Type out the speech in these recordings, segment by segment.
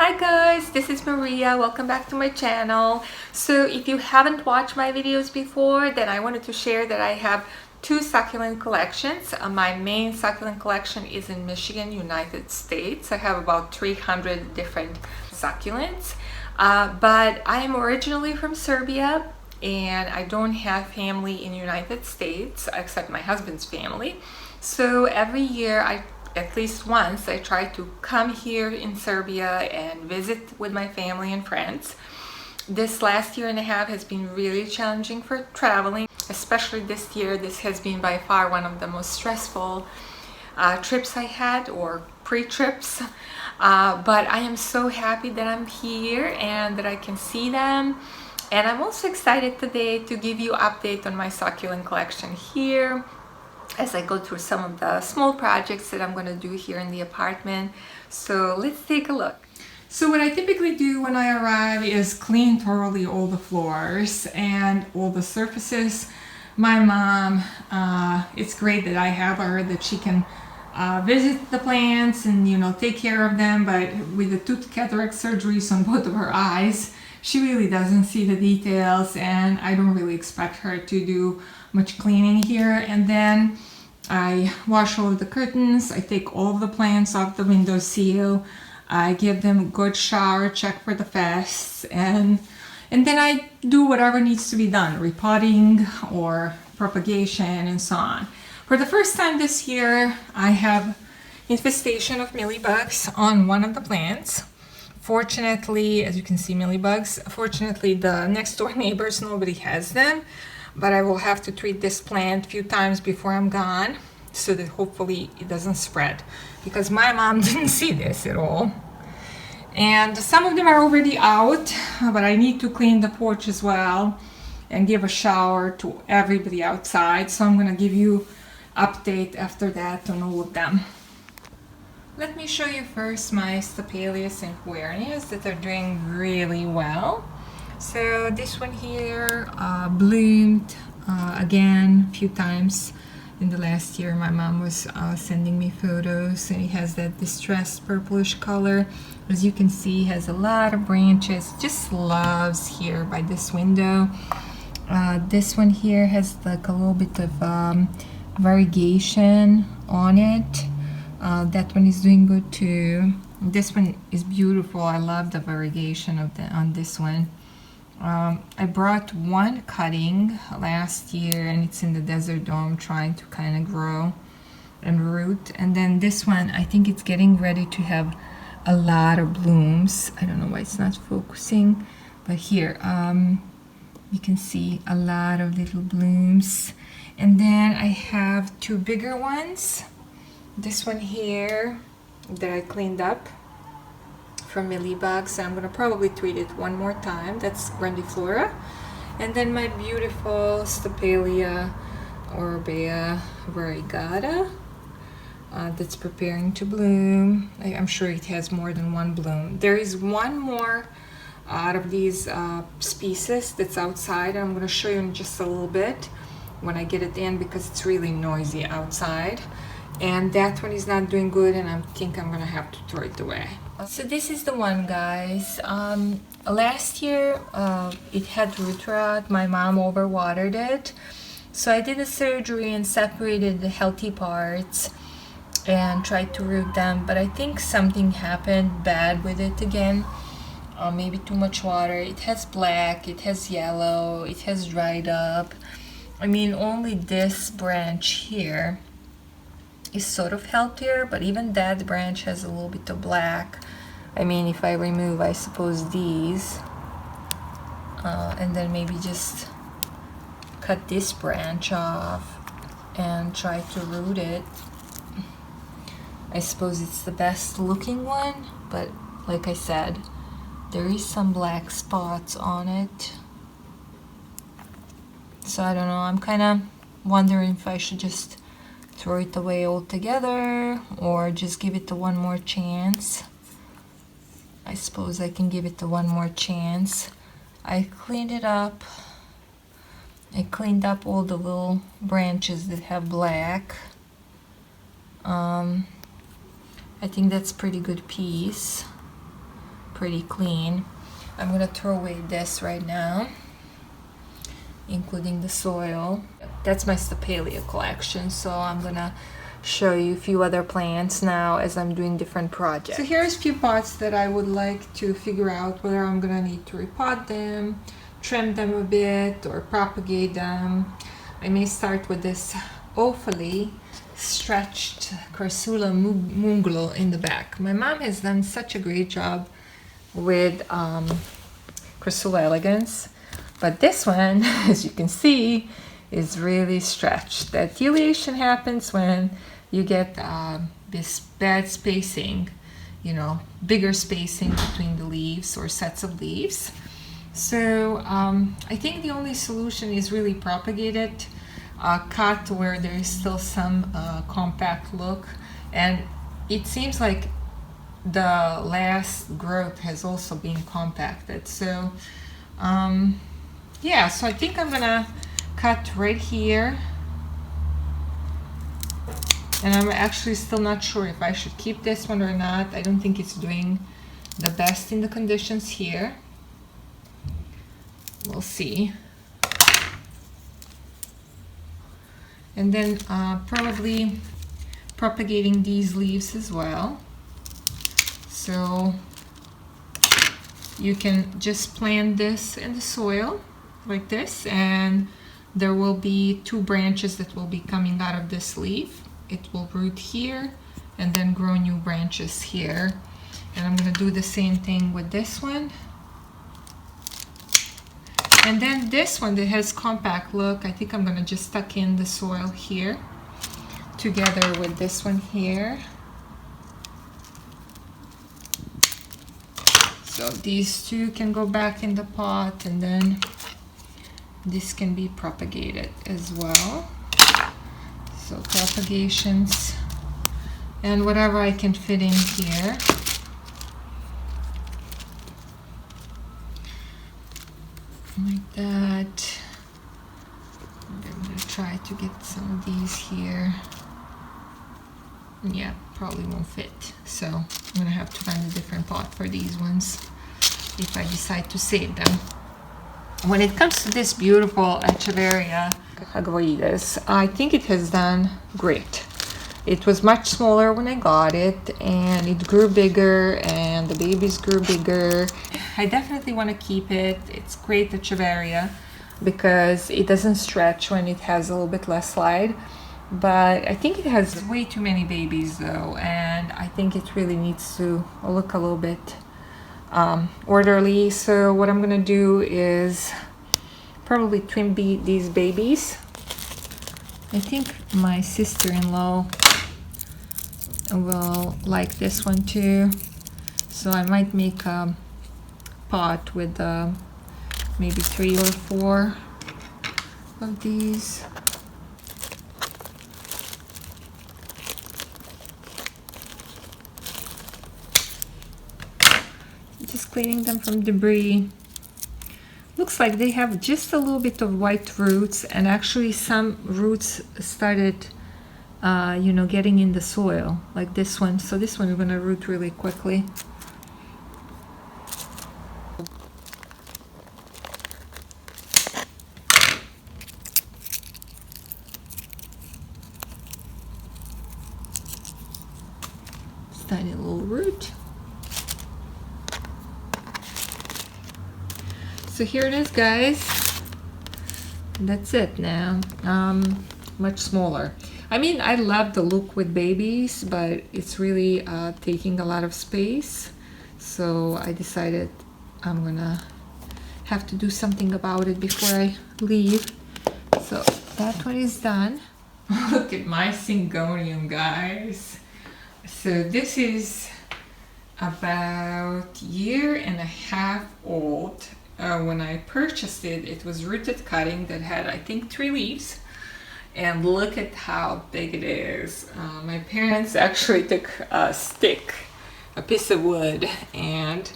Hi guys, this is Maria. Welcome back to my channel. So if you haven't watched my videos before, then I wanted to share that I have two succulent collections. My main succulent collection is in Michigan, United States. I have about 300 different succulents, but I am originally from Serbia and I don't have family in United States except my husband's family. So every year at least once I try to come here in Serbia and visit with my family and friends. This last year and a half has been really challenging for traveling, especially this year. This has been by far one of the most stressful trips I had, or pre-trips, but I am so happy that I'm here and that I can see them. And I'm also excited today to give you an update on my succulent collection here, as I go through some of the small projects that I'm going to do here in the apartment. So let's take a look. So what I typically do when I arrive is clean thoroughly all the floors and all the surfaces. My mom, it's great that I have her, that she can visit the plants and take care of them, but with the tooth cataract surgeries on both of her eyes, she really doesn't see the details, and I don't really expect her to do much cleaning here. And then I wash all of the curtains, I take all of the plants off the window sill, I give them a good shower, check for the pests, and then I do whatever needs to be done, repotting or propagation and so on. For the first time this year, I have infestation of mealybugs on one of the plants. Fortunately, as you can see, mealybugs, fortunately the next door neighbors, nobody has them, but I will have to treat this plant a few times before I'm gone so that hopefully it doesn't spread, because my mom didn't see this at all. And some of them are already out, but I need to clean the porch as well and give a shower to everybody outside. So I'm going to give you an update after that on all of them. Let me show you first my Stapelias and Havortias that are doing really well. So this one here bloomed again a few times in the last year. My mom was sending me photos, and it has that distressed purplish color. As you can see, it has a lot of branches, just loves here by this window. This one here has like a little bit of variegation on it. That one is doing good too. This one is beautiful. I love the variegation of on this one. I brought one cutting last year, and it's in the desert dome trying to kind of grow and root. And then this one, I think it's getting ready to have a lot of blooms. I don't know why it's not focusing, but here you can see a lot of little blooms. And then I have two bigger ones. This one here that I cleaned up from mealybugs. I'm gonna probably treat it one more time. That's grandiflora. And then my beautiful Stapelia, Orbea, Verigata, that's preparing to bloom. I'm sure it has more than one bloom. There is one more out of these species that's outside. I'm gonna show you in just a little bit when I get it in, because it's really noisy outside. And that one is not doing good, and I think I'm gonna have to throw it away. So this is the one, guys. Last year it had root rot. My mom overwatered it, so I did a surgery and separated the healthy parts and tried to root them, but I think something happened bad with it again. Maybe too much water. It has black, it has yellow, it has dried up. I mean, only this branch here is sort of healthier, but even that branch has a little bit of black. I mean, if I remove, I suppose, these and then maybe just cut this branch off and try to root it, I suppose it's the best looking one. But like I said, there is some black spots on it, so I don't know. I'm kind of wondering if I should just throw it away altogether or just give it the one more chance. I suppose I can give it the one more chance. I cleaned it up. I cleaned up all the little branches that have black. I think that's pretty good piece. pretty clean. I'm gonna throw away this right now, including the soil. That's my Stapelia collection, so I'm gonna show you a few other plants now as I'm doing different projects. So here's a few pots that I would like to figure out whether I'm gonna need to repot them, trim them a bit, or propagate them. I may start with this awfully stretched Crassula munglo in the back. My mom has done such a great job with Crassula elegance, but this one, as you can see, is really stretched. The ateliation happens when you get this bad spacing, you know, bigger spacing between the leaves or sets of leaves. So I think the only solution is really propagate it, cut where there is still some compact look, and it seems like the last growth has also been compacted. So yeah, so I think I'm gonna cut right here, and I'm actually still not sure if I should keep this one or not. I don't think it's doing the best in the conditions here. We'll see. And then probably propagating these leaves as well. So you can just plant this in the soil like this, and there will be 2 branches that will be coming out of this leaf. It will root here and then grow new branches here. And I'm going to do the same thing with this one. And then this one that has compact look, I think I'm going to just tuck in the soil here together with this one here. So these 2 can go back in the pot, and then this can be propagated as well. So propagations and whatever I can fit in here. Like that. I'm going to try to get some of these here. Yeah, probably won't fit. So I'm going to have to find a different pot for these ones if I decide to save them. When it comes to this beautiful Echeveria Agave, I think it has done great. It was much smaller when I got it, and it grew bigger, and the babies grew bigger. I definitely want to keep it. It's great Echeveria because it doesn't stretch when it has a little bit less slide. But I think it has way too many babies though, and I think it really needs to look a little bit orderly. So what I'm gonna do is probably trim these babies. I think my sister-in-law will like this one too, so I might make a pot with maybe 3 or 4 of these. Just cleaning them from debris. Looks like they have just a little bit of white roots, and actually some roots started you know, getting in the soil like this one. So this one is going to root really quickly. Tiny little root. So here it is, guys. That's it now. Much smaller. I mean, I love the look with babies, but it's really taking a lot of space. So I decided I'm gonna have to do something about it before I leave. So that one is done. Look at my Syngonium, guys. So this is about 1.5 years old. When I purchased it, it was rooted cutting that had, I think, 3 leaves. And look at how big it is. My parents actually took a stick, a piece of wood, and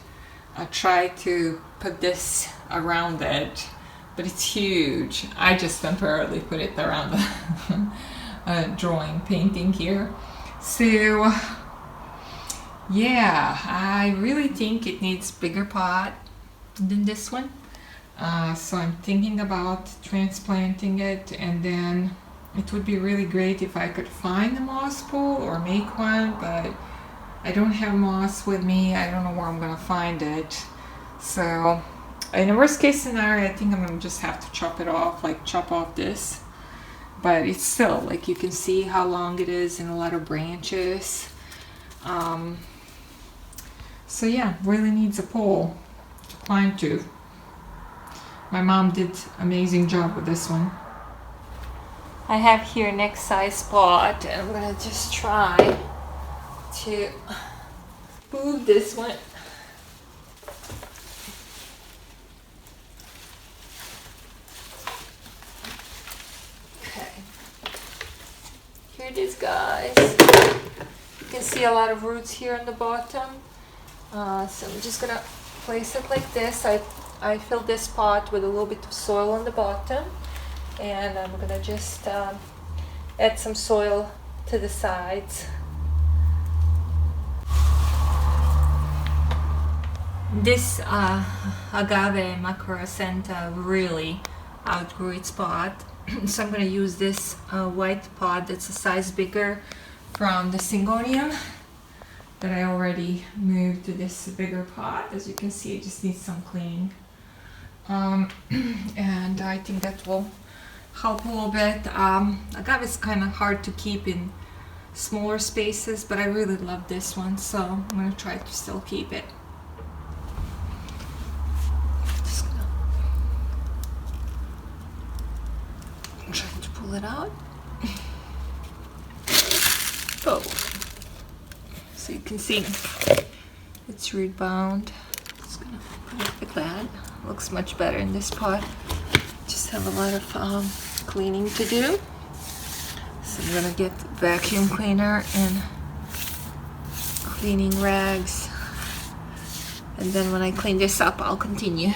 tried to put this around it, but it's huge. I just temporarily put it around the drawing, painting here. So Yeah, I really think it needs bigger pot than this one. So I'm thinking about transplanting it, and then it would be really great if I could find a moss pool or make one, but I don't have moss with me. I don't know where I'm gonna find it. So in the worst case scenario, I think I'm gonna just have to chop it off, like chop off this. But it's still, like, you can see how long it is and a lot of branches. So yeah, really needs a pole to climb to. My mom did amazing job with this one. I have here next size pot, and I'm gonna just try to move this one. Okay, here it is, guys. You can see a lot of roots here on the bottom. So I'm just gonna place it like this. I filled this pot with a little bit of soil on the bottom, and I'm gonna just add some soil to the sides. This Agave Macrocenter really outgrew its pot, so I'm gonna use this white pot that's a size bigger from the Syngonium that I already moved to this bigger pot. As you can see, it just needs some cleaning. And I think that will help a little bit. Agave is kind of hard to keep in smaller spaces, but I really love this one, so I'm gonna try to still keep it. Just gonna try to pull it out. Oh, so you can see it's root bound. Just gonna put it like that. Looks much better in this pot. Just have a lot of cleaning to do. So I'm gonna get vacuum cleaner and cleaning rags. And then when I clean this up, I'll continue.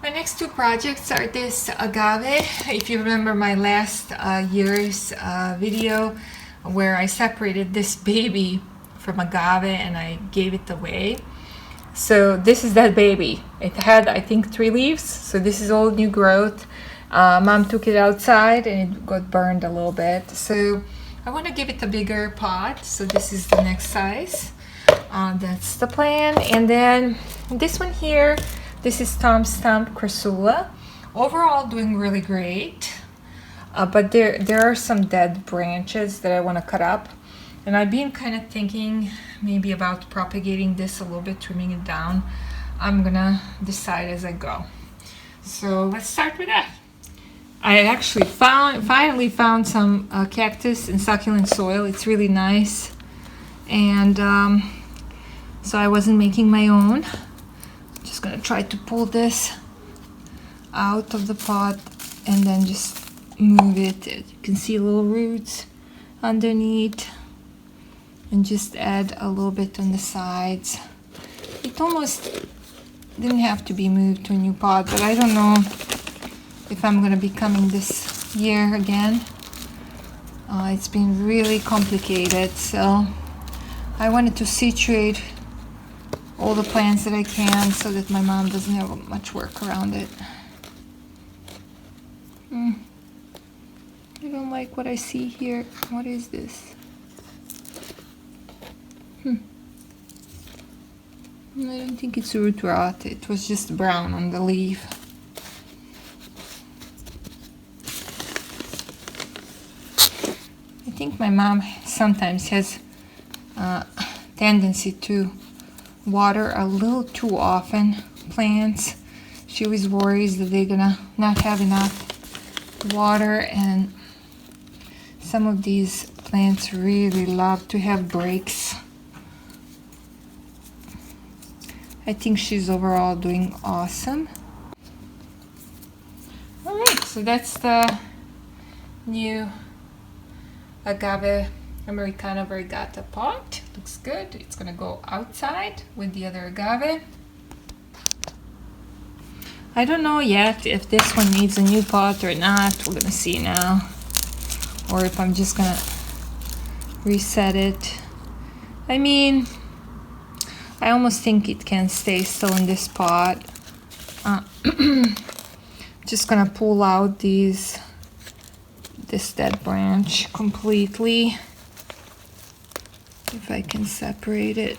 My next two projects are this agave. If you remember my last year's video where I separated this baby from agave and I gave it away. So this is that baby. It had, I think, 3 leaves. So this is all new growth. Mom took it outside and it got burned a little bit. So I want to give it a bigger pot. So this is the next size. That's the plan. And then this one here, this is Tom Stump Crassula. Overall doing really great. But there are some dead branches that I want to cut up. And I've been kind of thinking maybe about propagating this a little bit, trimming it down. I'm gonna decide as I go. So let's start with that. I actually finally found some cactus and succulent soil. It's really nice. And so I wasn't making my own. Just gonna try to pull this out of the pot and then just move it. You can see little roots underneath. And just add a little bit on the sides. It almost didn't have to be moved to a new pot, but I don't know if I'm gonna be coming this year again. It's been really complicated, so I wanted to situate all the plants that I can so that my mom doesn't have much work around it. I don't like what I see here. What is this? I don't think it's root rot. It was just brown on the leaf. I think my mom sometimes has a tendency to water a little too often plants. She always worries that they're gonna not have enough water, and some of these plants really love to have breaks. I think she's overall doing awesome. Alright, so that's the new Agave Americana Verigata pot. Looks good. It's gonna go outside with the other agave. I don't know yet if this one needs a new pot or not. We're gonna see now. Or if I'm just gonna reset it I mean, I almost think it can stay still in this pot. Just gonna pull out this dead branch completely. If I can separate it.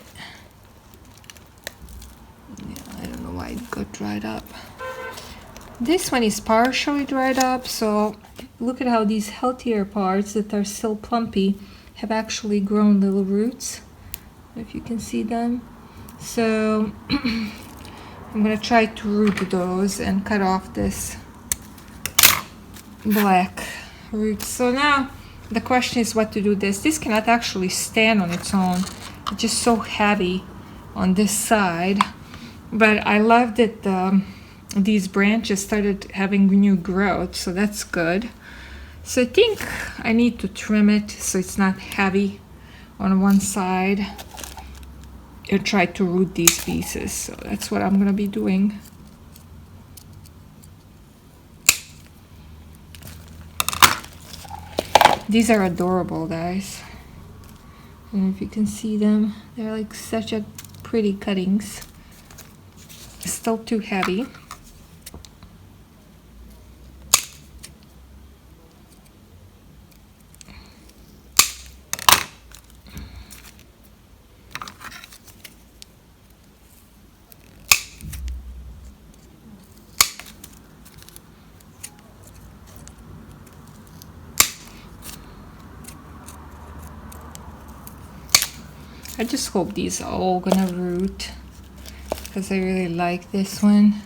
Yeah, I don't know why it got dried up. This one is partially dried up, so look at how these healthier parts that are still plumpy have actually grown little roots. If you can see them. So I'm gonna try to root those and cut off this black root. So now the question is what to do this. This cannot actually stand on its own. It's just so heavy on this side. But I love that these branches started having new growth, so that's good. So I think I need to trim it so it's not heavy on one side and try to root these pieces. So that's what I'm gonna be doing. These are adorable, guys. I don't know if you can see them. They're like such a pretty cuttings. Still too heavy. I just hope these are all gonna root because I really like this one.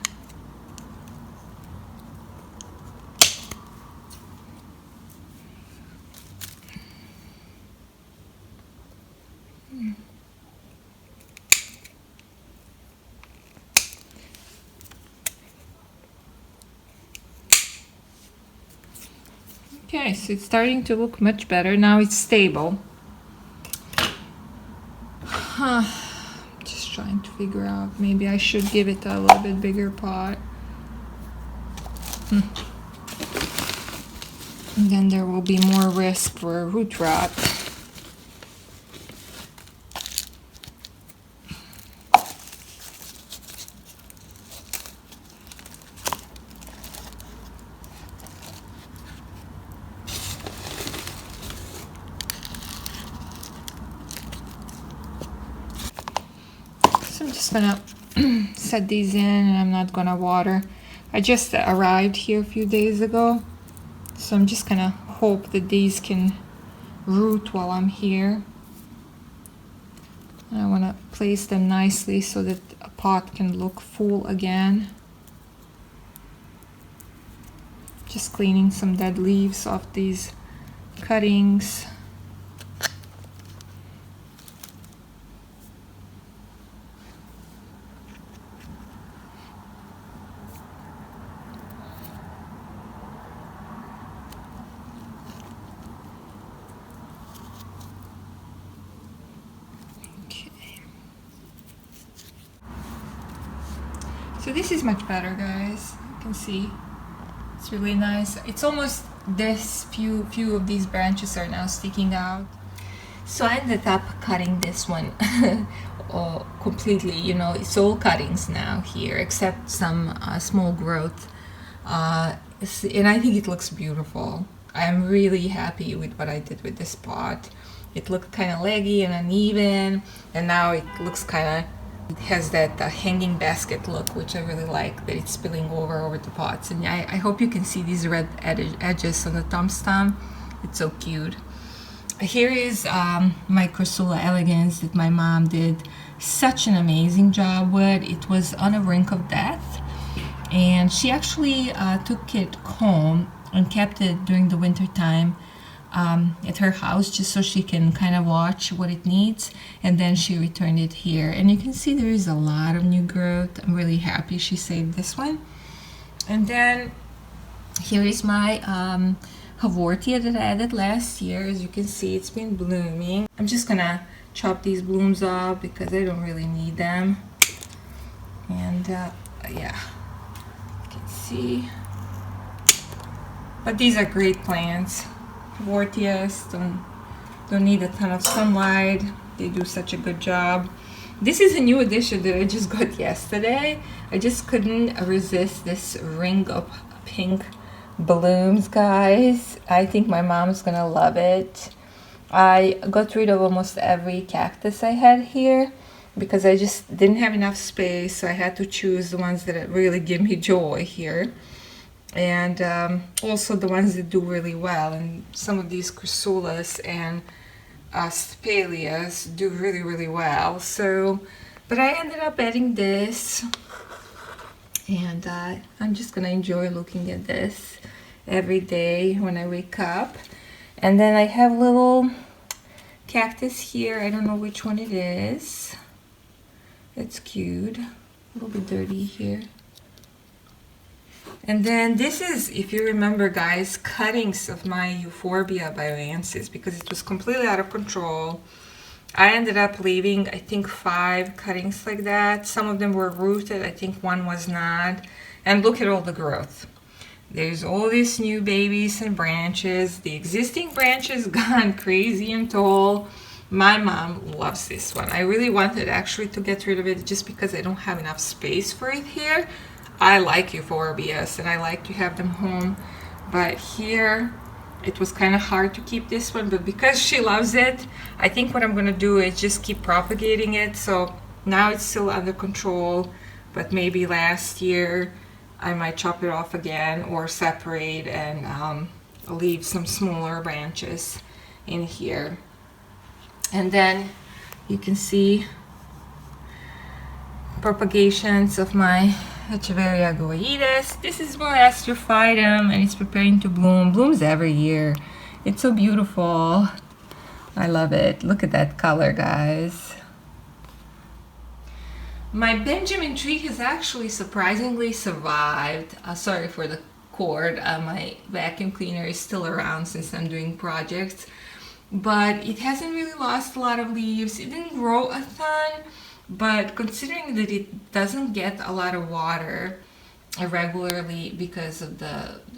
Okay, so it's starting to look much better. Now it's stable. Just trying to figure out, maybe I should give it a little bit bigger pot. And then there will be more risk for root rot. So I'm just gonna set these in, and I'm not gonna water. I just arrived here a few days ago, so I'm just gonna hope that these can root while I'm here. And I want to place them nicely so that a pot can look full again. Just cleaning some dead leaves off these cuttings. So this is much better, guys. You can see it's really nice. It's almost this few of these branches are now sticking out. So I ended up cutting this one completely. You know, it's all cuttings now here, except some small growth. And I think it looks beautiful. I'm really happy with what I did with this pot. It looked kind of leggy and uneven, and now it looks kind of, it has that hanging basket look, which I really like, that it's spilling over the pots. And I hope you can see these red edges on the thumb stem. It's so cute. Here is my Crassula Elegance that my mom did such an amazing job with. It was on a brink of death, and she actually took it home and kept it during the winter time at her house, just so she can kind of watch what it needs, and then she returned it here. And you can see there is a lot of new growth. I'm really happy she saved this one. And then here is my Havortia that I added last year. As you can see, it's been blooming. I'm just gonna chop these blooms off because I don't really need them. And yeah, you can see. But these are great plants. Havortias don't need a ton of sunlight. They do such a good job. This is a new addition that I just got yesterday. I just couldn't resist this ring of pink blooms, guys. I think my mom's gonna love it. I got rid of almost every cactus I had here because I just didn't have enough space, so I had to choose the ones that really give me joy here. And also the ones that do really well. And some of these chryssulas and Stapelias do really well. So, but I ended up adding this, and I'm just gonna enjoy looking at this every day when I wake up. And then I have little cactus here. I don't know which one it is. It's cute. A little bit dirty here. And then this is, if you remember, guys, cuttings of my Euphorbia bioensis because it was completely out of control. I ended up leaving, I think, 5 cuttings like that. Some of them were rooted. I think one was not. And look at all the growth. There's all these new babies and branches. The existing branches gone crazy and tall. My mom loves this one. I really wanted actually to get rid of it just because I don't have enough space for it here. I like Euphorbias and I like to have them home, but here it was kind of hard to keep this one, but because she loves it, I think what I'm gonna do is just keep propagating it. So now it's still under control, but maybe last year I might chop it off again or separate and leave some smaller branches in here. And then you can see propagations of my Echeveria goides. This is more astrophytum and it's preparing to bloom. Blooms every year. It's so beautiful. I love it. Look at that color, guys. My Benjamin tree has actually surprisingly survived. Sorry for the cord. My vacuum cleaner is still around since I'm doing projects. But it hasn't really lost a lot of leaves. It didn't grow a ton. But considering that it doesn't get a lot of water regularly because of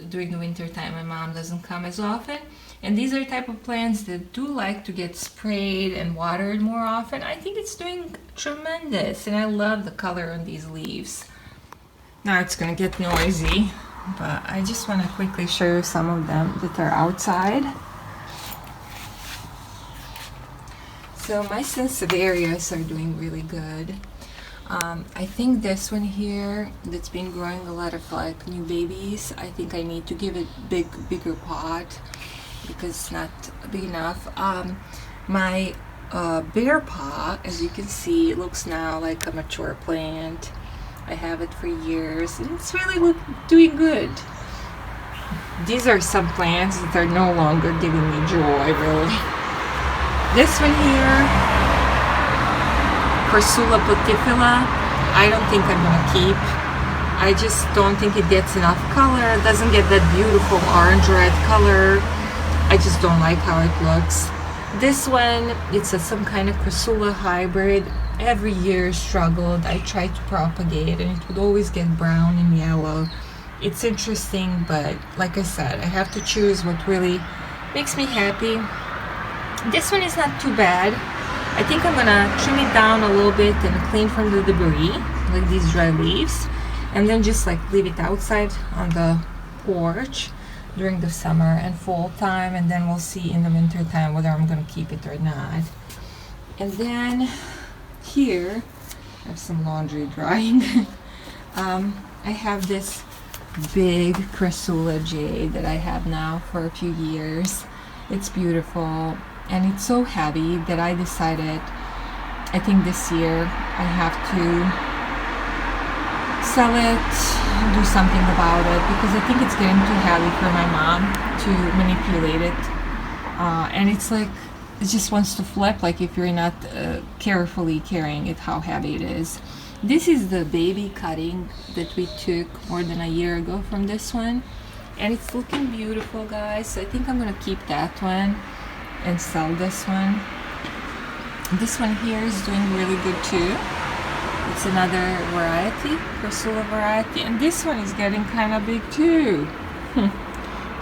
during the winter time my mom doesn't come as often, and these are type of plants that do like to get sprayed and watered more often, I think it's doing tremendous, and I love the color on these leaves. Now it's gonna get noisy, but I just want to quickly show you some of them that are outside. So my Sansevierias are doing really good. I think this one here that's been growing a lot of like new babies, I think I need to give it bigger pot because it's not big enough. My bear paw, as you can see, looks now like a mature plant. I have it for years and it's really doing good. These are some plants that are no longer giving me joy, really. This one here, Chryssula putifila, I don't think I'm gonna keep. I just don't think it gets enough color. It doesn't get that beautiful orange-red color. I just don't like how it looks. This one, it's some kind of Chryssula hybrid. Every year struggled. I tried to propagate and it would always get brown and yellow. It's interesting, but like I said, I have to choose what really makes me happy. This one is not too bad. I think I'm gonna trim it down a little bit and clean from the debris, like these dry leaves, and then just like leave it outside on the porch during the summer and fall time, and then we'll see in the winter time whether I'm gonna keep it or not. And then here I have some laundry drying. I have this big Chryssula jade that I have now for a few years. It's beautiful. And it's so heavy that I decided, I think this year, I have to sell it, do something about it, because I think it's getting too heavy for my mom to manipulate it. And it's like, it just wants to flip, like if you're not carefully carrying it, how heavy it is. This is the baby cutting that we took more than a year ago from this one. And it's looking beautiful, guys. So I think I'm gonna keep that one and sell this one. This one here is doing really good too. It's another variety, Chryssula variety, and this one is getting kind of big too.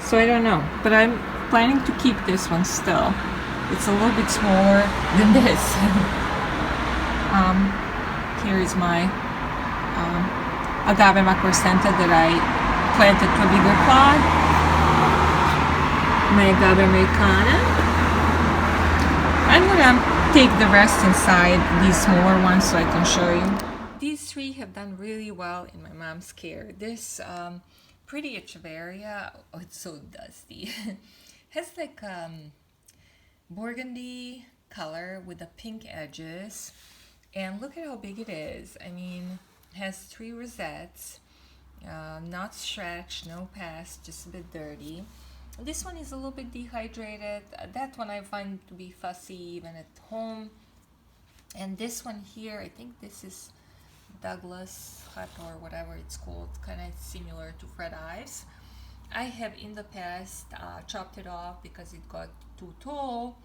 So I don't know, but I'm planning to keep this one still. It's a little bit smaller than this. Here is my Agave Macrocenter that I planted to a bigger plot. My Agave Americana. I'm gonna take the rest inside these smaller ones so I can show you. These three have done really well in my mom's care. This pretty Echeveria, oh, it's so dusty. Has like burgundy color with the pink edges, and look at how big it is. I mean, it has 3 rosettes, not stretched, no past, just a bit dirty. This one is a little bit dehydrated. That one I find to be fussy even at home. And this one here, I think this is Douglas hut or whatever it's called, kind of similar to Fred Ives. I have in the past chopped it off because it got too tall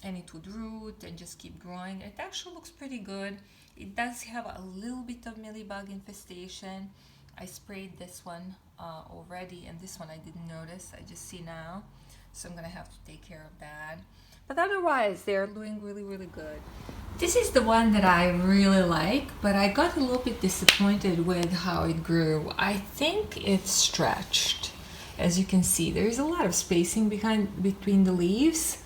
and it would root and just keep growing. It actually looks pretty good. It does have a little bit of mealybug infestation. I sprayed this one already, and this one I didn't notice, I just see now, so I'm gonna have to take care of that. But otherwise they're doing really, really good. This is the one that I really like, but I got a little bit disappointed with how it grew. I think it's stretched. As you can see, there's a lot of spacing between the leaves.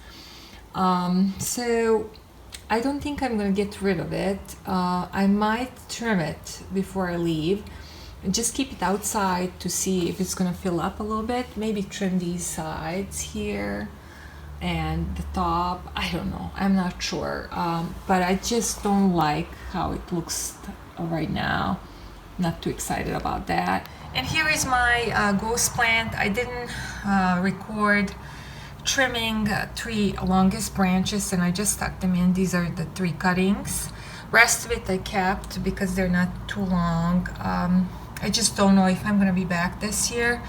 So I don't think I'm gonna get rid of it. I might trim it before I leave and just keep it outside to see if it's gonna fill up a little bit. Maybe trim these sides here and the top. I don't know, I'm not sure, but I just don't like how it looks right now. Not too excited about that. And here is my ghost plant. I didn't record trimming 3 longest branches, and I just stuck them in. These are the 3 cuttings. Rest of it I kept because they're not too long. I just don't know if I'm gonna be back this year,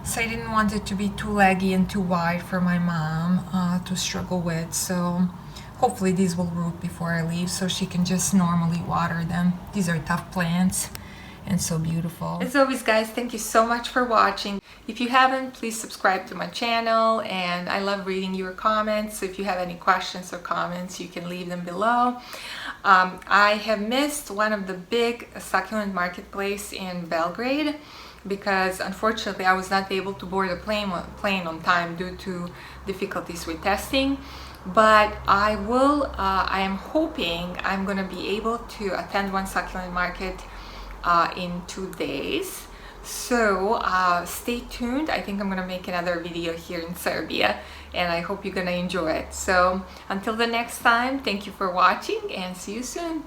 so I didn't want it to be too leggy and too wide for my mom to struggle with. So hopefully these will root before I leave so she can just normally water them. These are tough plants and so beautiful. As always, guys, thank you so much for watching. If you haven't, please subscribe to my channel, and I love reading your comments. So if you have any questions or comments, you can leave them below. I have missed one of the big succulent marketplace in Belgrade because unfortunately I was not able to board a plane on time due to difficulties with testing. But I am hoping I'm gonna be able to attend one succulent market in 2 days. So stay tuned. I think I'm gonna make another video here in Serbia, and I hope you're gonna enjoy it. So until the next time, thank you for watching and see you soon.